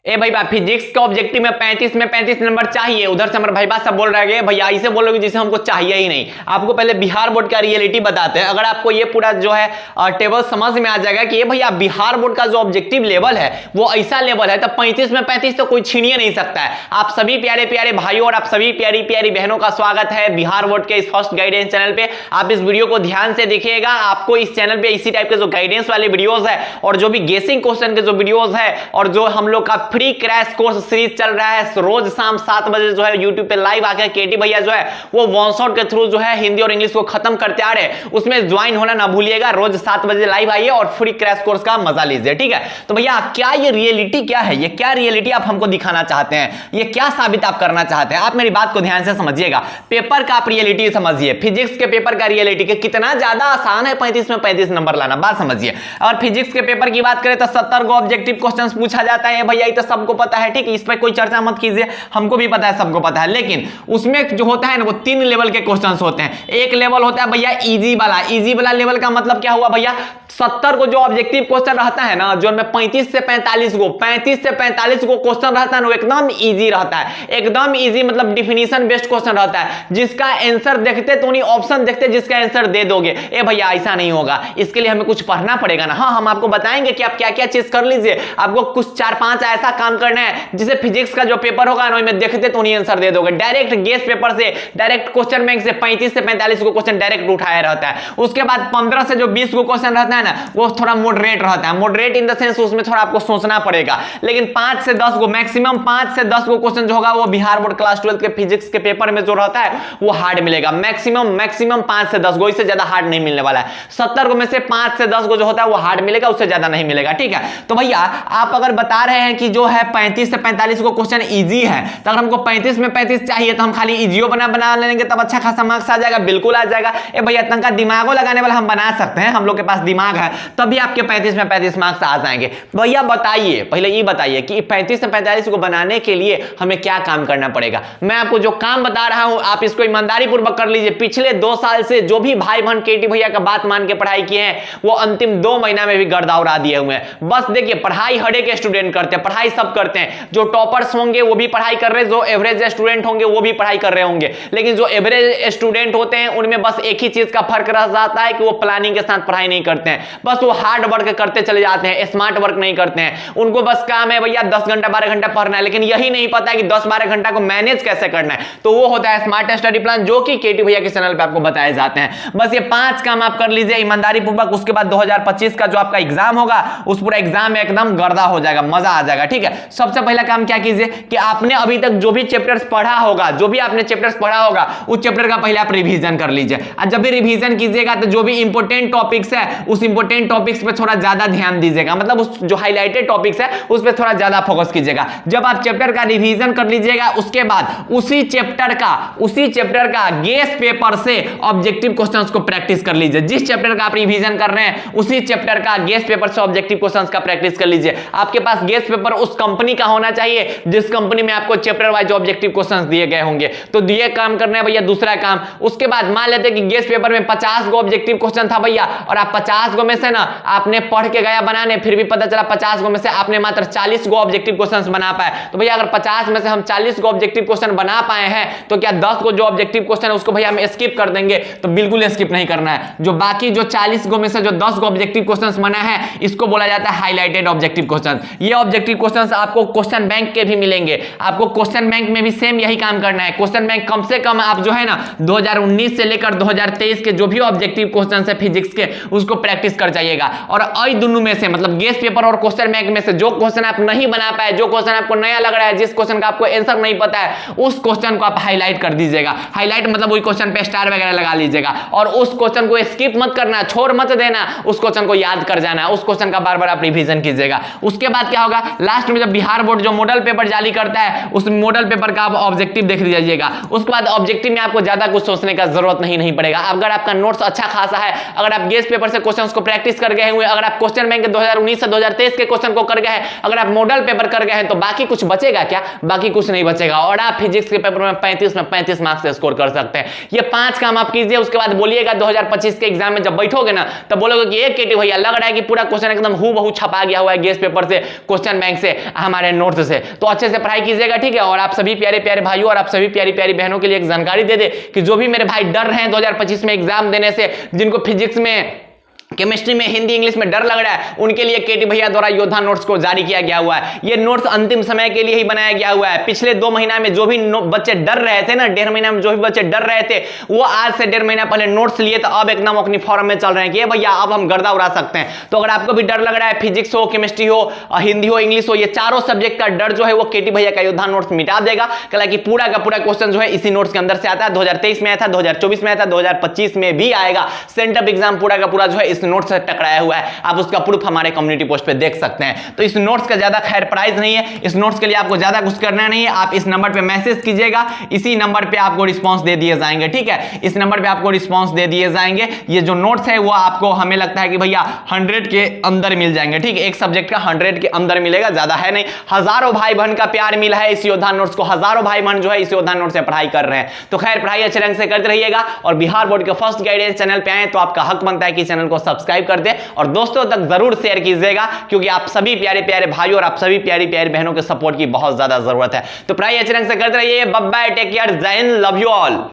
ए भाई फिजिक्स के ऑब्जेक्टिव में 35 नंबर चाहिए। उधर से हमारे भाई बात सब बोल रहे हैं भैया ऐसे बोलोगे जिसे हमको चाहिए ही नहीं। आपको पहले बिहार बोर्ड का रियलिटी बताते हैं। अगर आपको ये पूरा जो है टेबल समझ में आ जाएगा कि ये भैया बिहार बोर्ड का जो ऑब्जेक्टिव लेवल है वो ऐसा लेवल है, तो 35 में 35 तो कोई छीन ही नहीं सकता है। आप सभी प्यारे प्यारे भाइयों और आप सभी प्यारी प्यारी बहनों का स्वागत है बिहार बोर्ड के इस फर्स्ट गाइडेंस चैनल पे। आप इस वीडियो को ध्यान से देखिएगा। आपको इस चैनल पे इसी टाइप के जो गाइडेंस वाले वीडियोस है और जो भी गेसिंग क्वेश्चन के जो वीडियोस है और जो हम लोग का फ्री क्रैश कोर्स सीरीज चल रहा है, रोज शाम 7 बजे जो है यूट्यूब पे लाइव आकर केटी भैया जो है वो वन शॉट के थ्रू जो है हिंदी और इंग्लिश को खत्म करते आ रहे, उसमें ज्वाइन होना ना भूलिएगा। रोज 7 बजे लाइव आइए और फ्री क्रैश कोर्स का मजा लीजिए, ठीक है। तो भैया क्या ये रियलिटी क्या है, ये क्या रियलिटी आप हमको दिखाना चाहते हैं, ये क्या साबित आप करना चाहते हैं, आप मेरी बात को ध्यान से समझिएगा। पेपर का आप रियलिटी समझिए, फिजिक्स के पेपर का रियलिटी कि कितना ज्यादा आसान है 35 में 35 नंबर लाना, बात समझिए। और फिजिक्स के पेपर की बात करें तो 70 को ऑब्जेक्टिव क्वेश्चंस पूछा जाता है भैया, ये तो सबको पता है, ठीक है, इस पर कोई चर्चा मत कीजिए, हमको भी पता है, सबको पता है। लेकिन उसमें जो होता है ना वो 3 लेवल के क्वेश्चंस होते हैं। एक लेवल होता है भैया इजी वाला। इजी वाला लेवल का मतलब क्या हुआ भैया, 70 को जो ऑब्जेक्टिव क्वेश्चन रहता है ना, जो में 35 से 45 को क्वेश्चन रहता है ना, वो एकदम इजी रहता है। एकदम इजी मतलब डिफिनीशन बेस्ड क्वेश्चन रहता है, जिसका आंसर देखते तो नहीं ऑप्शन देखते जिसका आंसर दे दोगे। ए भैया ऐसा नहीं होगा, इसके लिए हमें कुछ पढ़ना पड़ेगा ना। हाँ, हम आपको बताएंगे कि आप क्या क्या चीज कर लीजिए। आपको कुछ 4-5 ऐसा काम करना है जिसे फिजिक्स का जो पेपर होगा ना उसमें देखते तो नहीं आंसर दे दोगे। डायरेक्ट गेस पेपर से, डायरेक्ट क्वेश्चन बैंक से 35 से 45 को क्वेश्चन डायरेक्ट उठाया रहता है। उसके बाद 15 से जो 20 को क्वेश्चन रहता है ना वो थोड़ा मॉडरेट रहता है। मॉडरेट इन द सेंस उसमें थोड़ा आपको सोचना पड़ेगा। लेकिन 5 से 10 को, मैक्सिमम 5 से 10 को क्वेश्चन जो होगा वो बिहार बोर्ड क्लास 12 के फिजिक्स के पेपर में जो रहता है वो हार्ड मिलेगा। मैक्सिमम 5 से 10 को, इससे ज्यादा हार्ड नहीं मिलने वाला है। 70 को में से 5 से 10 को जो होता है वो हार्ड मिलेगा, उससे ज्यादा नहीं मिलेगा, ठीक है। तो भैया आप अगर बता रहे हैं कि जो है 35 से 45 को क्वेश्चन इजी है, तो अगर हमको 35 में 35 चाहिए तो हम खाली इजियो बना लेंगे तब अच्छा खासा मार्क्स आ जाएगा, बिल्कुल आ जाएगा। ए भैया तंका दिमागो लगाने वाला हम बना सकते हैं, हम लोग के पास दिमाग है, तभी आपके 35 में 35 मार्क्स आ जाएंगे। भैया बताइए, पहले ये बताइए कि 35 से 45 को बनाने के लिए हमें क्या काम करना पड़ेगा। मैं आपको जो काम बता रहा हूं आप इसको ईमानदारी पूर्वक कर लीजिए। पिछले 2 साल से जो भी भाई बहन केटी भैया का बात मान के पढ़ाई किए हैं वो अंतिम 2 महीना में भी गर्दा उड़ा दिए हुए हैं। बस देखिए, पढ़ाई हर एक स्टूडेंट करते हैं, पढ़ाई सब करते हैं। जो टॉपर्स होंगे वो भी पढ़ाई कर रहे हैं, जो एवरेज स्टूडेंट होंगे वो भी पढ़ाई कर रहे होंगे। लेकिन जो एवरेज स्टूडेंट होते हैं उनमें बस एक ही चीज का फर्क रह जाता है कि वो प्लानिंग के साथ पढ़ाई नहीं करते हैं, बस वो हार्ड वर्क करते चले जाते हैं, स्मार्ट वर्क नहीं करते हैं। उनको बस काम है भैया 10 घंटा 12 घंटा पढ़ना है, लेकिन यही नहीं पता है कि 10-12 घंटा को मैनेज कैसे करना है। तो वो होता है स्मार्ट स्टडी प्लान, जो कि केटी भैया के चैनल पे आपको बताए जाते हैं। बस ये 5 काम आप कर लीजिए ईमानदारी पूर्वक। उसके बाद 2025 का जो आपका एग्जाम होगा उस पूरा एग्जाम में एकदम गर्दा हो जाएगा, मजा आ जाएगा, ठीक है। सबसे पहला काम क्या कीजिए कि आपने अभी तक जो भी चैप्टर्स पढ़ा होगा, जो भी आपने चैप्टर्स पढ़ा होगा उस चैप्टर का पहले आप रिवीजन कर लीजिए। और जब भी रिवीजन कीजिएगा तो जो भी इंपॉर्टेंट टॉपिक्स है उस इंपॉर्टेंट टॉपिक्स पे थोड़ा ज्यादा ध्यान दीजिएगा, मतलब उस जो हाईलाइटेड टॉपिक्स है उस पे थोड़ा ज्यादा फोकस कीजिएगा। जब आप चैप्टर का रिवीजन कर लीजिएगा उसके बाद उसी चैप्टर का गेस पेपर से ऑब्जेक्टिव क्वेश्चंस को प्रैक्टिस कर लीजिए। जिस चैप्टर का आप रिवीजन कर रहे हैं उसी चैप्टर का गेस पेपर से ऑब्जेक्टिव क्वेश्चंस का प्रैक्टिस कर लीजिए। आपके पास गेस पेपर उस कंपनी का होना चाहिए जिस कंपनी में आपको चैप्टर वाइज ऑब्जेक्टिव क्वेश्चंस दिए गए होंगे। तो ये काम करना है भैया दूसरा काम। उसके बाद मान लेते हैं कि गेस पेपर में 50 गो ऑब्जेक्टिव क्वेश्चन था भैया, और आप 50 गो में से ना आपने पढ़ के गया बनाने, फिर भी पता चला 50 गो में से आपने मात्र 40 गो ऑब्जेक्टिव क्वेश्चंस बना पाए। तो भैया अगर 50 में से हम 40 गो ऑब्जेक्टिव क्वेश्चन बना पाए हैं तो क्या 10 गो जो ऑब्जेक्टिव क्वेश्चन है उसको भैया हम स्किप कर देंगे? तो बिल्कुल स्किप नहीं करना है। जो बाकी जो 40 गो में से जो 10 गो ऑब्जेक्टिव क्वेश्चंस बना है इसको बोला जाता है हाईलाइटेड ऑब्जेक्टिव क्वेश्चन। ये ऑब्जेक्टिव क्वेश्चंस आपको क्वेश्चन बैंक के भी मिलेंगे। आपको क्वेश्चन बैंक में भी सेम यही काम करना है। क्वेश्चन बैंक कम से कम आप जो है ना 2019 से लेकर 2023 के जो भी ऑब्जेक्टिव क्वेश्चन है फिजिक्स के उसको प्रैक्टिस कर जाइएगा। और अई दोनों में से मतलब गेस पेपर और क्वेश्चन बैंक में से जो क्वेश्चन आप नहीं बना पाए, जो क्वेश्चन आपको नया लग रहा है, जिस क्वेश्चन का आपको आंसर नहीं पता है, उस क्वेश्चन को आप हाईलाइट कर दीजिएगा। हाईलाइट मतलब वही क्वेश्चन पे स्टार वगैरह लगा लीजिएगा और उस क्वेश्चन को स्किप मत करना, छोड़ मत देना, उस क्वेश्चन को याद कर जाना, उस क्वेश्चन का बार बार आप रिवीजन कीजिएगा। उसके बाद क्या होगा, लास्ट में जब बिहार बोर्ड जो मॉडल पेपर जारी करता है उस मॉडल पेपर का आप ऑब्जेक्टिव देख लीजिएगा। उसके बाद ऑब्जेक्टिव में आपको ज्यादा कुछ सोचने का जरूरत नहीं पड़ेगा। अगर आपका नोट्स अच्छा खासा है, अगर आप गेस पेपर से क्वेश्चंस को प्रैक्टिस कर गए हुए, अगर आप क्वेश्चन बैंक के 2019 से 2023 के क्वेश्चन को कर गए हैं, अगर आप मॉडल पेपर कर गए हैं, तो बाकी कुछ बचेगा क्या? बाकी कुछ नहीं बचेगा और आप फिजिक्स के पेपर में 35 मार्क्स से स्कोर कर सकते हैं। ये 5 काम आप कीजिए। उसके बाद बोलिएगा 2025 के एग्जाम में जब बैठोगे ना तब बोलोगे कि एक केटी भैया लग रहा है कि पूरा क्वेश्चन एकदम हूबहू छपा गया हुआ है गेस पेपर से, क्वेश्चन बैंक से। हमारे नोट्स से। तो अच्छे से पढ़ाई कीजिएगा, ठीक है। और आप सभी प्यारे प्यारे भाइयों और आप सभी प्यारी प्यारी बहनों के लिए एक जानकारी दे दे कि जो भी मेरे भाई डर रहे हैं 2025 में एग्जाम देने से, जिनको फिजिक्स में, केमिस्ट्री में, हिंदी इंग्लिश में डर लग रहा है, उनके लिए केटी भैया द्वारा योद्धा नोट्स को जारी किया गया हुआ है। ये नोट्स अंतिम समय के लिए ही बनाया गया हुआ है। पिछले 2 महीना में जो भी बच्चे डर रहे थे ना, 1.5 महीना में जो भी बच्चे डर रहे थे, वो आज से 1.5 महीना पहले नोट्स लिए, तो अब एकदम अपनी फॉर्म में चल रहे हैं कि भैया अब हम गर्दा उड़ा सकते हैं। तो अगर आपको भी डर लग रहा है, फिजिक्स हो, केमिस्ट्री हो, हिंदी हो, इंग्लिश हो, ये चारों सब्जेक्ट का डर जो है वो केटी भैया का योद्धा नोट्स मिटा देगा। हालांकि पूरा का पूरा क्वेश्चन जो है इसी नोट्स के अंदर से आता है। 2023 में आया था, 2024 में आया था, 2025 में भी आएगा। सेंटअप एग्जाम पूरा का पूरा जो है इस नोट्स से टकराया हुआ है। आप उसका प्रूफ हमारे कम्युनिटी पोस्ट पे देख सकते हैं। तो इस नोट्स का ज्यादा खैर प्राइस नहीं है, इस नोट्स के लिए आपको ज्यादा कुछ करना नहीं है। आप इस नंबर पे मैसेज कीजिएगा, इसी नंबर पे आपको रिस्पांस दे दिए जाएंगे, ठीक है। इस नंबर पे आपको रिस्पांस दे दिए जाएंगे। ये जो नोट्स है वो आपको, हमें लगता है कि भैया 100 के अंदर मिल जाएंगे, ठीक है। एक सब्जेक्ट का 100 के अंदर मिलेगा, ज्यादा है नहीं। हजारों भाई बहन का प्यार मिला है इस योद्धा नोट्स को, हजारों भाई बहन जो है इस योद्धा नोट्स से पढ़ाई कर रहे हैं। तो खैर पढ़ाई अच्छे ढंग से करते रहिएगा। और बिहार बोर्ड के फर्स्ट गाइडेंस चैनल पे आए तो आपका हक बनता है कि चैनल को सब्सक्राइब कर दे और दोस्तों तक जरूर शेयर कीजिएगा, क्योंकि आप सभी प्यारे प्यारे भाइयों और आप सभी प्यारी प्यारी बहनों के सपोर्ट की बहुत ज्यादा जरूरत है। तो पढ़ाई अच्छे ढंग से करते रहिए। बाय बाय, टेक केयर, जय हिंद, लव यू ऑल।